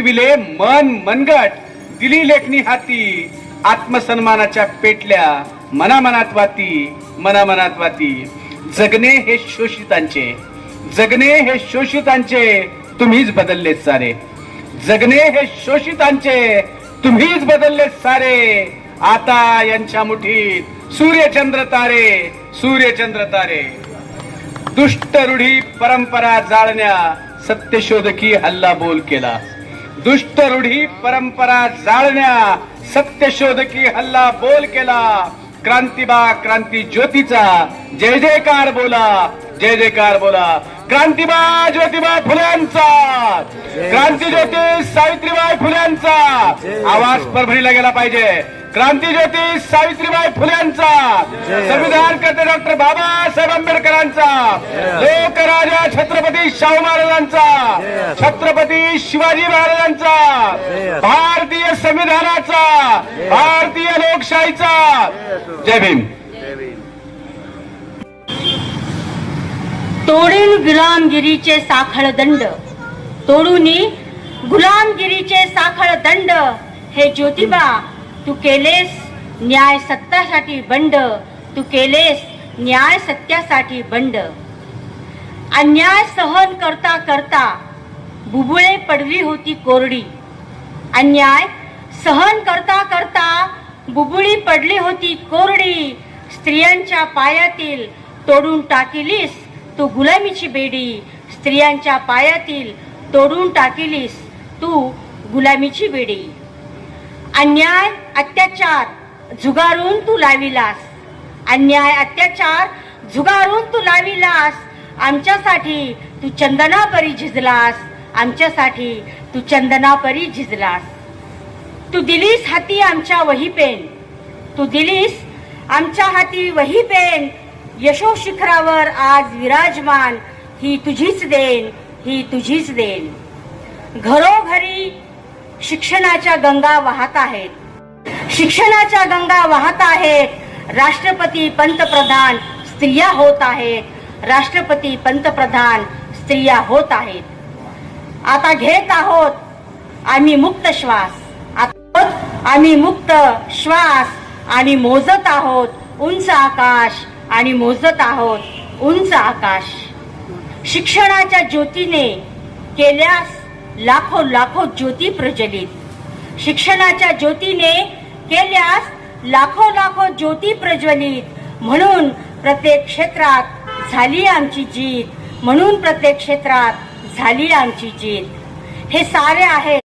चितविले मन मनगट, दिली लेखणी हाती, आत्मसन्मानाच्या पेटल्या मनामनात वाती. जगणे हे शोषितांचे, जगणे हे शोषितांचे, तुम्हीच बदलले सारे. जगणे हे शोषितांचे, तुम्हीच बदलले सारे. आता यांच्या मुठीत सूर्यचंद्र तारे. दुष्ट रूढी परंपरा जाळण्या, सत्यशोधकी हल्ला बोल केला. दुष्ट रूढी परंपरा जाळण्या, सत्यशोधकी हल्ला बोल केला. क्रांतिबा क्रांती ज्योतीचा जय जयकार बोला. क्रांतिबा ज्योतिबा फुल्यांचा, क्रांती ज्योती सावित्रीबाई फुल्यांचा आवाज परभणीला गेला पाहिजे. क्रांती ज्योती सावित्रीबाई फुल्यांचा, संविधान कर्ते डॉक्टर बाबासाहेब आंबेडकरांचा, लोकराजा छत्रपती शाहू महाराजांचा, छत्रपती शिवाजी महाराजांचा, भारतीय संविधानाचा, भारतीय लोकशाहीचा. जय भीम. तोडून गुलामगिरीचे साखळ दंड, तोडूनी गुलामगिरीचे साखळ दंड. हे ज्योतिबा, तू केलेस न्याय सत्यासाठी बंड, तू केलेस न्याय सत्यासाठी बंड. अन्याय सहन करता करता बुबुळे पडली होती कोरडी. अन्याय सहन करता करता बुबुळी पडली होती कोरडी. स्त्रियांच्या पायातील तोडून टाकिलीस तू गुलामीची बेडी. स्त्रियांच्या पायातील तोडून टाकिलीस तू गुलामीची बेडी. अन्याय अत्याचार झुगारून तू लाविलास, अन्याय अत्याचार झुगारून तू लाविलास. आमच्यासाठी तू चंदनापरी झिजलास, आमच्यासाठी तू चंदनापरी झिजलास. तू दिलीस हाती आमच्या वही पेन, तू दिलीस आमच्या हाती वही पेन. यशो शिखरावर आज विराजमान ही तुझीच देण. घरोघरी शिक्षणाच्या गंगा वाहत आहेत, शिक्षणाच्या गंगा वाहत आहेत. राष्ट्रपती पंतप्रधान स्त्रिया होत आहेत, राष्ट्रपती पंतप्रधान स्त्रिया होत आहेत. आता घेत आहोत आम्ही मुक्त श्वास, आम्ही मुक्त श्वास आणि मोजत आहोत उंच आकाश, आणि मोजत आहोत उंच आकाश. शिक्षणाच्या ज्योतीने केल्यास लाखो लाखो ज्योती प्रज्वलित. शिक्षणाच्या ज्योतीने केल्यास लाखो लाखो ज्योती प्रज्वलित. म्हणून प्रत्येक क्षेत्रात झाली आमची जीत, म्हणून प्रत्येक क्षेत्रात झाली आमची जीत. हे सारे आहेत